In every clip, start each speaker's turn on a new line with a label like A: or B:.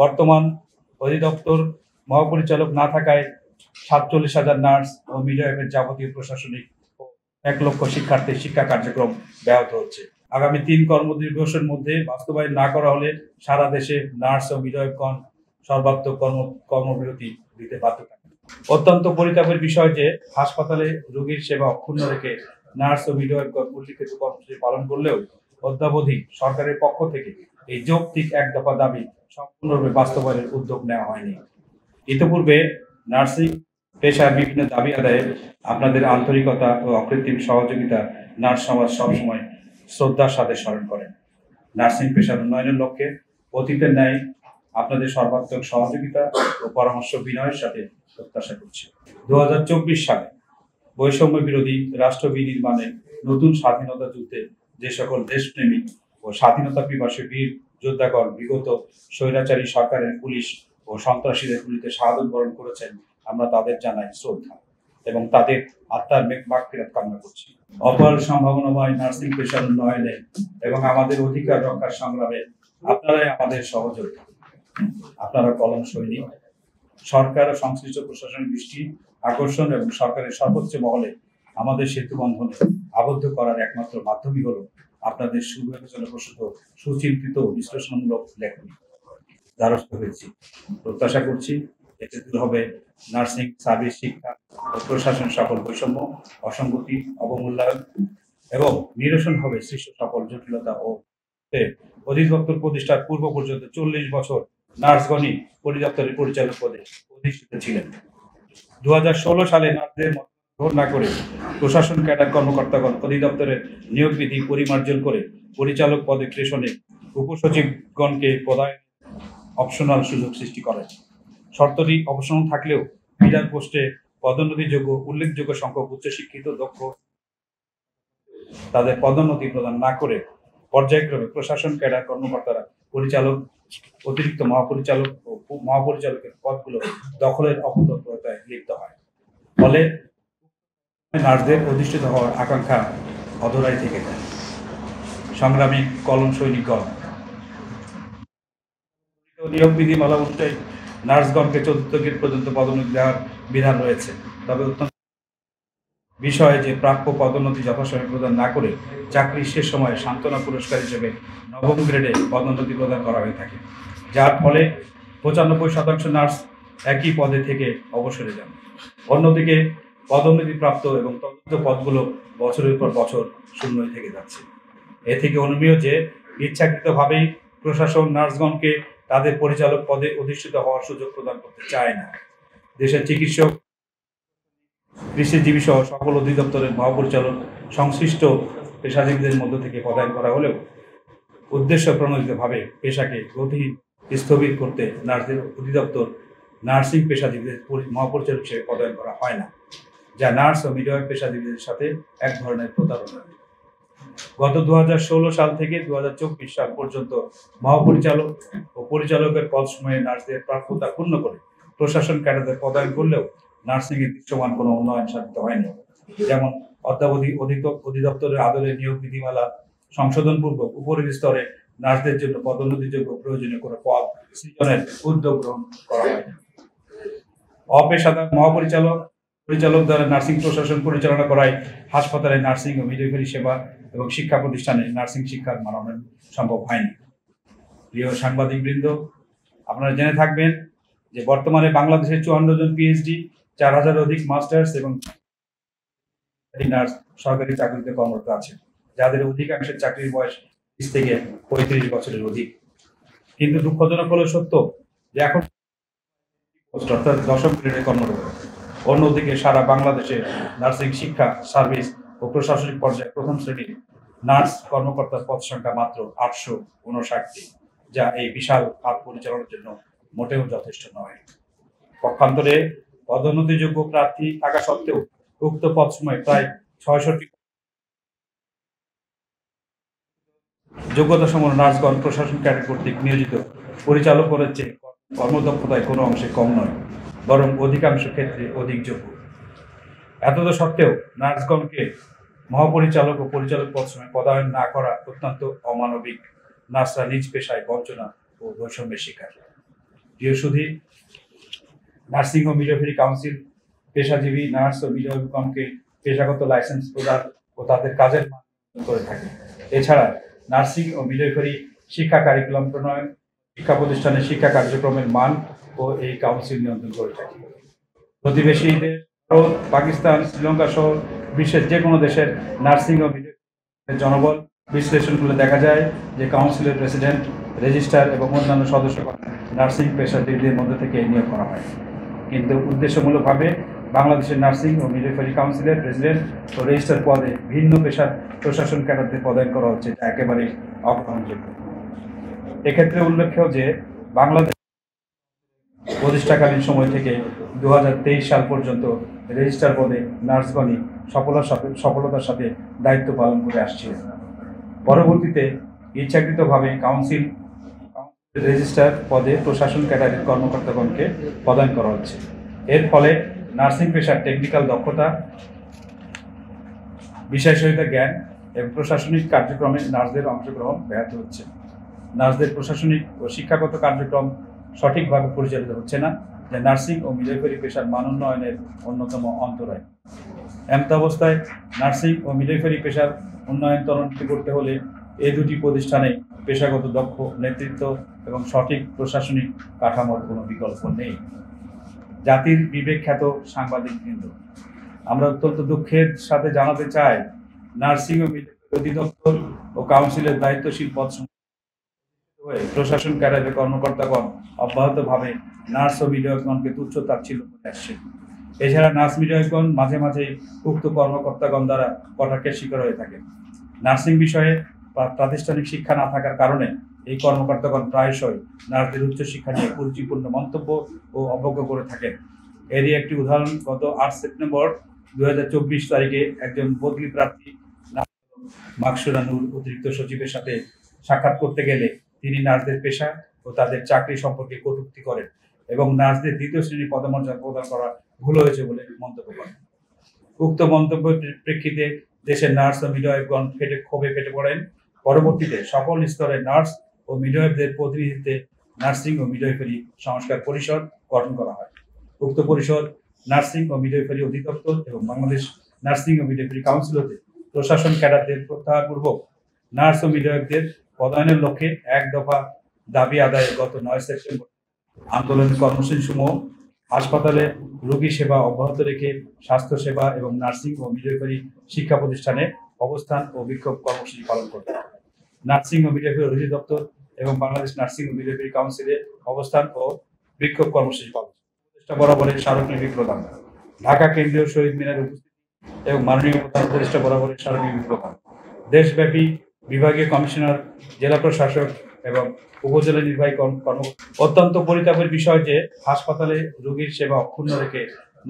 A: বর্তমান অধিদপ্তর মহাপরিচালক না থাকায় 47,000 নার্স ও মিডওয়াইফের যাবতীয় প্রশাসনিক ও 1 লক্ষ শিক্ষার্থীর শিক্ষা কার্যক্রম ব্যাহত হচ্ছে। আগামী 3 কর্মদিবসের মধ্যে বাস্তবায়ন না করা হলে সারা দেশে নার্স ও মিডওয়াইফগণ সর্বাত্মক কর্মবিরতি দিতে বাধ্য থাকবে। অত্যন্ত পরিতাপের বিষয় যে হাসপাতালে রোগীর সেবা অক্ষুণ্ণ রেখে নার্স ও মিডওয়াইফগণ উল্লিখিত কর্মসূচি পালন করলেও অদ্যাবধি সরকারের পক্ষ থেকে এই যৌক্তিক এক দফা দাবি সম্পূর্ণরূপে বাস্তবায়নের উদ্যোগ নেওয়া হয়নি। ইতিপূর্বে নার্সিং পেশার বিভিন্ন দাবি আদায়ে আপনাদের আন্তরিকতা ও অকৃত্রিম সহযোগিতা নার্স সমাজ সবসময় শ্রদ্ধার সাথে স্মরণ করেন। নার্সিং পেশার উন্নয়নের লক্ষ্যে অতীতের ন্যায় আপনাদের সর্বাত্মক সহযোগিতা ও পরামর্শ বিনয়ের সাথে প্রত্যাশা করছি। 2024 সালে বৈষম্য বিরোধী রাষ্ট্র বিনির্মাণে নতুন স্বাধীনতা যুদ্ধে যে সকল দেশপ্রেমিক ও স্বাধীনতা পিপাসী বীর যোদ্ধাগণ বিগত স্বৈরাচারী সরকারের পুলিশ ও সন্ত্রাসীদের গুলিতে শাহাদত বরণ করেছেন, আমরা তাদের জানাই শ্রদ্ধা এবং তাদের আত্মার মাগফিরাত কামনা করছি। অপার সম্ভাবনাময় নার্সিং পেশার উন্নয়নে এবং আমাদের অধিকার রক্ষার সংগ্রামে আপনারাই আমাদের সহযোগী। আপনারা কলম সৈনিক। সরকার ও সংশ্লিষ্ট প্রশাসনিক দৃষ্টি আকর্ষণ এবং সরকারের সর্বোচ্চ মহলে আমাদের সেতু বন্ধনে আবদ্ধ করার একমাত্র মাধ্যমই হলো আপনাদের সুবিবেচনা প্রসূত সুচিন্তিত বিশ্লেষণমূলক লেখনী। দ্বারস্থ হয়েছি, প্রত্যাশা করছি এতে দূর হবে নার্সিং সার্ভিস শিক্ষা ও প্রশাসন সকল বৈষম্য, অসঙ্গতি, অবমূল্যায়ন এবং নিরসন হবে সৃষ্ট সকল জটিলতা ও অধিদপ্তর প্রতিষ্ঠার পূর্ব পর্যন্ত 40 বছর নার্সগণই পরিদপ্তরের পরিচালক পদে অধিষ্ঠিত ছিলেন। 2016 সালে নার্সদের গ্রহণ না করে প্রশাসন ক্যাডার কর্মকর্তাগণ অধিদপ্তরের নিয়োগ বিধি পরিমার্জন করে পরিচালক পদে প্রেষণে উপসচিবগণকে পদায়ন অপশনাল সুযোগ সৃষ্টি করেন। শর্তটি অপশনাল থাকলেও লিডার পোস্টে পদোন্নতিযোগ্য উল্লেখযোগ্য সংখ্যক উচ্চশিক্ষিত দক্ষ তাদের পদোন্নতি প্রদান না করে পর্যায়ক্রমে প্রশাসন ক্যাডার কর্মকর্তারা পরিচালক, অতিরিক্ত মহাপরিচালক ও মহাপরিচালকের পদগুলো দখলের অপতৎপরতায় লিপ্ত হয়। ফলে নার্সদের অধিষ্ঠিত হওয়ার আকাঙ্ক্ষা অধরাই থেকে যায়। সংগ্রামী কলম সৈনিকগণ, নিয়োগ বিধিমালা অনুযায়ী নার্সগণকে 4র্থ গ্রেড পর্যন্ত পদোন্নতি দেওয়ার বিধান রয়েছে। তবে অত্যন্ত বিষয়ে যে প্রাপ্য পদোন্নতি যথাসময়ে প্রদান না করে চাকরির শেষ সময়ে সান্ত্বনা পুরস্কার হিসেবে 9ম গ্রেডে পদোন্নতি প্রদান করা হয়ে থাকে, যার ফলে 95% নার্স একই পদে থেকে অবসরে যান। অন্যদিকে পদোন্নতি প্রাপ্ত এবং তদন্ত পদগুলো বছরের পর বছর শূন্যই থেকে যাচ্ছে। এ থেকে অনুমেয় যে ইচ্ছাকৃতভাবেই প্রশাসন নার্সগণকে তাদের পরিচালক পদে অধিষ্ঠিত হওয়ার সুযোগ প্রদান করতে চায় না। দেশের চিকিৎসক, কৃষিজীবী সহ সকল অধিদপ্তরের মহাপরিচালক সংশ্লিষ্ট পেশাজীবীদের মধ্য থেকে পদায়ন করা হলেও উদ্দেশ্য প্রণোদিতভাবে পেশাকে গতিহীন স্থবির করতে নার্সদের অধিদপ্তর নার্সিং পেশাজীবীদের মহাপরিচালক হিসেবে পদায়ন করা হয় না, যা নার্স ও মিডওয়াইফ পেশাজীবীদের সাথে এক ধরনের প্রতারণা। গত 2016 সাল থেকে 2024 সাল পর্যন্ত মহাপরিচালক ও পরিচালকের পদ সময়ে নার্সদের প্রাপ্যতা পূর্ণ করে প্রশাসন ক্যাডারদের পদায়ন করলেও নার্সিং এর দৃশ্যমান কোনো উন্নয়ন সাধিত হয়নি। যেমন অদ্যাবধি অধিদপ্তরের আদলে নিয়োগ বিধিমালা সংশোধনপূর্বক উপরের স্তরে নার্সদের জন্য পদোন্নতিযোগ্য প্রয়োজনীয় কোনো পদ সৃজনের উদ্যোগ গ্রহণ করা হয়নি। অপেশাদার পরিচালক দ্বারা নার্সিং প্রশাসন পরিচালনা করায় হাসপাতালে নার্সিং ও মিডওয়াইফারি সেবা এবং শিক্ষা প্রতিষ্ঠানে নার্সিং শিক্ষার মানন সম্ভব হয়নি। প্রিয় সাংবাদিকবৃন্দ, আপনারা জেনে থাকবেন যে বর্তমানে বাংলাদেশে 54 জন পিএইচডি, 4000 অধিক মাস্টার্স এবং নার্স সরকারি চাকরিতে কর্মরত আছে, যাদের অধিকাংশের চাকরির বয়স 30 থেকে 35 বছরের অধিক। কিন্তু দুঃখজনক হলো সত্য যে এখন অর্থাৎ 10ম গ্রেডে কর্মরত। অন্যদিকে সারা বাংলাদেশে নার্সিং শিক্ষা, সার্ভিস ও প্রশাসনিক পর্যায়ে 1ম শ্রেণীর নার্স কর্মকর্তার পদ সংখ্যা মাত্র 859টি, যা এই বিশাল খাত পরিচালনার জন্য মোটেও যথেষ্ট নয়। পক্ষান্তরে পদোন্নতিযোগ্য প্রার্থী থাকা সত্ত্বেও উক্ত পদ সময় প্রায় 66টি যোগ্যতা সম্পন্ন নার্সগণ প্রশাসন ক্যাডার কর্তৃক নিয়োজিত পরিচালকের চেয়ে কর্মদক্ষতায় কোনো অংশে কম নয়, বরং অধিকাংশ ক্ষেত্রে অধিক যোগ্য। এতদ সত্ত্বেও নার্সগণকে মহাপরিচালক ও পরিচালক পদ সময় পদায়ন না করা অত্যন্ত অমানবিক। নার্সরা নিজ পেশায় বঞ্চনা ও বৈষম্যের শিকার। প্রিয় সুধী, নার্সিং ও মিডওয়াইফারি কাউন্সিল পেশাজীবী নার্স ও মিডওয়াইফগণকে পেশাগত লাইসেন্স প্রদান ও তাদের কাজের মান করে থাকে। এছাড়া নার্সিং ও মিডওয়াইফারি শিক্ষা কারিকুলাম প্রণয়ন, শিক্ষা প্রতিষ্ঠানের শিক্ষা কার্যক্রমের মান ও এই কাউন্সিল নিয়ন্ত্রণ করে থাকে। প্রতিবেশী দেশ ভারত, পাকিস্তান, শ্রীলঙ্কা সহ বিশ্বের যে কোনো দেশের নার্সিং ও মিডওয়াইফারি জনবল বিশ্লেষণ করলে দেখা যায় যে কাউন্সিলের প্রেসিডেন্ট, রেজিস্ট্রার এবং অন্যান্য সদস্যগণ নার্সিং পেশাজীবীদের মধ্যে থেকে নিয়োগ করা হয়। কিন্তু উদ্দেশ্যমূলকভাবে বাংলাদেশের নার্সিং ও মিডওয়াইফারি কাউন্সিলের প্রেসিডেন্ট ও রেজিস্ট্রার পদে ভিন্ন পেশার প্রশাসন ক্যাডারদের পদায়ন করা হচ্ছে, যা একেবারেই অগ্রহণযোগ্য। এক্ষেত্রে উল্লেখ্য যে বাংলাদেশ প্রতিষ্ঠাকালীন সময় থেকে 2023 সাল পর্যন্ত রেজিস্ট্রার পদে নার্সগণই সফলতার সাথে দায়িত্ব পালন করে আসছিলেন। পরবর্তীতে ইচ্ছাকৃতভাবে কাউন্সিল রেজিস্ট্রার পদে প্রশাসন ক্যাডারের কর্মকর্তাগণকে প্রদান করা হচ্ছে। এর ফলে নার্সিং পেশার টেকনিক্যাল দক্ষতা, বিষয়সহিতা জ্ঞান এবং প্রশাসনিক কার্যক্রমে নার্সদের অংশগ্রহণ ব্যাহত হচ্ছে। নার্সদের প্রশাসনিক ও শিক্ষাগত কার্যক্রম সঠিকভাবে পরিচালিত হচ্ছে না, যা নার্সিং ও মিডওয়াইফারি পেশার মান উন্নয়নের অন্যতম অন্তরায়। এমত অবস্থায় নার্সিং ও মিডওয়াইফারি পেশার উন্নয়ন ত্বরান্বিত করতে হলে এই দুটি প্রতিষ্ঠানে পেশাগত দক্ষ নেতৃত্ব এবং সঠিক প্রশাসনিক কাঠামোর কোনো বিকল্প নেই। জাতির বিবেক খ্যাত সাংবাদিকবৃন্দ, আমরা অত্যন্ত দুঃখের সাথে জানাতে চাই, নার্সিং ও মিডওয়াইফারি অধিদপ্তর ও কাউন্সিলের দায়িত্বশীল পদ প্রশাসন ক্যাডারের কর্মকর্তাগণ অব্যাহতভাবে নার্স ও মিডওয়াইফগণকে তুচ্ছ তাচ্ছিল্য করে আসছে। এছাড়া নার্স মিডওয়াইফগণ মাঝে মাঝে উক্ত কর্মকর্তাগণ দ্বারা কটাক্ষের শিকার হয়ে থাকে। নার্সিং বিষয়ে প্রাতিষ্ঠানিক শিক্ষা না থাকার কারণে এই কর্মকর্তাগণ প্রায়শই নার্সদের উচ্চশিক্ষা নিয়ে কুরুচিপূর্ণ মন্তব্য ও অবজ্ঞ করে থাকেন। এরই একটি উদাহরণ, গত 8 সেপ্টেম্বর 2024 তারিখে একজন বদলি প্রার্থী মাকসুরা নূর অতিরিক্ত সচিবের সাথে সাক্ষাৎ করতে গেলে তিনি নার্সদের পেশা ও তাদের চাকরি সম্পর্কে কটূক্তি করেন এবং নার্সদের দ্বিতীয় শ্রেণীর পদমর্যাদা প্রদান করা ভুল হয়েছে বলে মন্তব্য করেন। উক্ত মন্তব্যের প্রেক্ষিতে দেশের নার্স ও মিডওয়াইফগণ ক্ষোভে ফেটে পড়েন। পরবর্তীতে সকল স্তরের নার্স ও মিডওয়াইফদের প্রতিনিধিত্বে নার্সিং ও মিডওয়াইফারি সংস্কার পরিষদ গঠন করা হয়। উক্ত পরিষদ নার্সিং ও মিডওয়াইফারি অধিদপ্তর এবং বাংলাদেশ নার্সিং ও মিডওয়াইফারি কাউন্সিল হতে প্রশাসন ক্যাডারদের প্রত্যাহারপূর্বক নার্স ও মিডওয়াইফদের পদায়নের লক্ষ্যে এক দফা দাবি আদায়ে গত 9 সেপ্টেম্বর আন্দোলন কর্মসূচি সমূহ হাসপাতালে রোগী সেবা অব্যাহত রেখে স্বাস্থ্য সেবা এবং নার্সিং ও মিডওয়াইফারি শিক্ষা প্রতিষ্ঠানে অবস্থান ও বিক্ষোভ কর্মসূচি পালন করতে হবে। নার্সিং ও মিডওয়াইফারি অধিদপ্তর এবং বাংলাদেশ নার্সিং ও মিডওয়াইফারি কাউন্সিলে অবস্থান ও বিক্ষোভ কর্মসূচি পালন বরাবরের স্মারকলিপি প্রদান, ঢাকা কেন্দ্রীয় শহীদ মিনারে উপস্থিতি এবং মাননীয় প্রধান উপদেষ্টা বরাবরের স্মারকলিপি প্রদান, দেশব্যাপী বিভাগীয় কমিশনার, জেলা প্রশাসক এবং উপজেলা নির্বাহী অত্যন্ত পরিতাপের বিষয় যে হাসপাতালে রোগীর সেবা অক্ষুণ্ণ রেখে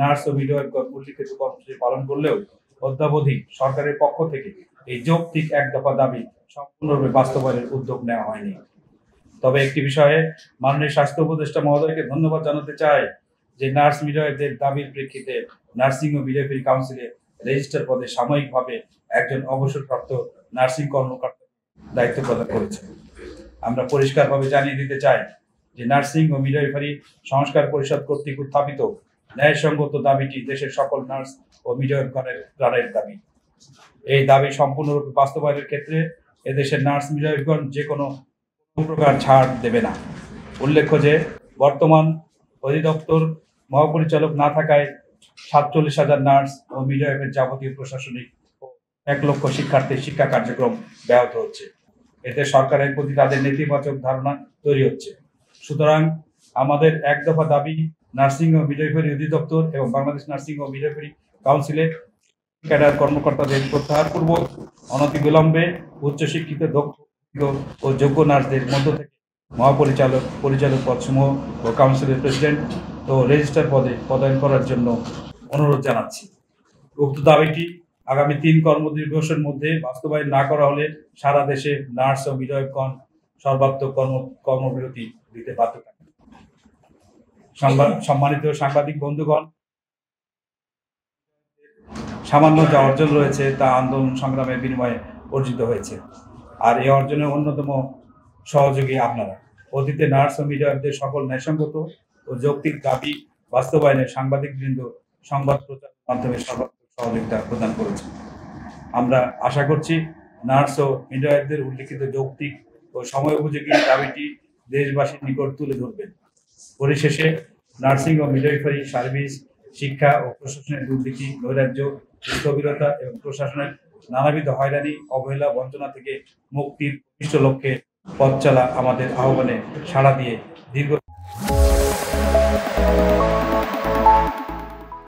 A: নার্স ও মিডওয়াইফগণ উল্লিখিত কর্মসূচি পালন করলেও অদ্যাবধি সরকারের পক্ষ থেকে এই যৌক্তিক এক দফা দাবি সম্পূর্ণরূপে বাস্তবায়নের উদ্যোগ নেওয়া হয়নি। তবে একটি বিষয়ে মাননীয় স্বাস্থ্য উপদেষ্টা মহোদয়কে ধন্যবাদ জানাতে চাই যে নার্স মিডওয়াইফদের দাবির প্রেক্ষিতে নার্সিং ও মিডওয়াইফারি কাউন্সিলে রেজিস্ট্রার পদে সাময়িকভাবে একজন অবসরপ্রাপ্ত নার্সিং কর্মকর্তা দায়িত্ব প্রদান করেছে। আমরা পরিষ্কারভাবে জানিয়ে দিতে চাই যে নার্সিং ও মিডওয়াইফারি সংস্কার পরিষদ কর্তৃক উত্থাপিত ন্যায়সঙ্গত দাবিটি দেশের সকল নার্স ও মিডওয়াইফগণের প্রাণের দাবি। এই দাবি সম্পূর্ণরূপে বাস্তবায়নের ক্ষেত্রে এদেশের নার্স মিডওয়াইফগণ যে কোনো প্রকার ছাড় দেবে না। উল্লেখ্য যে বর্তমান অধিদপ্তর মহাপরিচালক না থাকায় 47,000 নার্স ও মিডওয়াইফের যাবতীয় প্রশাসনিক ও 1 লক্ষ শিক্ষার্থীর শিক্ষা কার্যক্রম ব্যাহত হচ্ছে। এতে সরকারের প্রতি তাদের নেতিবাচক ধারণা তৈরি হচ্ছে। সুতরাং আমাদের এক দফা দাবি, নার্সিং ও মিডওয়াইফারি অধিদপ্তর এবং বাংলাদেশ নার্সিং ও মিডওয়াইফারি কাউন্সিলের ক্যাডার কর্মকর্তাদের প্রত্যাহারপূর্বক অনতিবিলম্বে উচ্চশিক্ষিত, দক্ষ ও যোগ্য নার্সদের মধ্য থেকে পরিচালক পদসমূহ ও কাউন্সিলের প্রেসিডেন্ট ও রেজিস্ট্রার পদে পদায়ন করার জন্য অনুরোধ জানাচ্ছি। উক্ত দাবিটি আগামী 3 কর্মদিবসের মধ্যে বাস্তবায়ন না করা হলে সারা দেশে নার্স ও মিডওয়াইফগণ সর্বাত্মক কর্মবিরতি দিতে বাধ্য থাকবে। সম্মানিত সাংবাদিক বন্ধুগণ, সামান্য যা অর্জন রয়েছে তা আন্দোলন সংগ্রামের বিনিময়ে অর্জিত হয়েছে, আর এই অর্জনের অন্যতম সহযোগী আপনারা। অতীতে নার্স ও মিডওয়াইফদের সকল ন্যায়সঙ্গত ও যৌক্তিক দাবি বাস্তবায়নে সাংবাদিকবৃন্দ সংবাদ প্রচারের মাধ্যমে সর্বাত্মক সহযোগিতা প্রদান করেছে। আমরা আশা করছি নার্স ও মিডওয়াইফদের উল্লিখিত যৌক্তিক ও সময়োপযোগী দাবিটি দেশবাসীর নিকট তুলে ধরবেন। পরিশেষে নার্সিং ও মিডওয়াইফারি সার্ভিস, শিক্ষা ও প্রশাসনের দুর্নীতি, নৈরাজ্য, স্থবিরতা এবং প্রশাসনের নানাবিধ হয়রানি, অবহেলা, বঞ্চনা থেকে মুক্তির উদ্দিষ্ট লক্ষ্যে পথ চলা আমাদের আহ্বানে সাড়া দিয়ে দীর্ঘ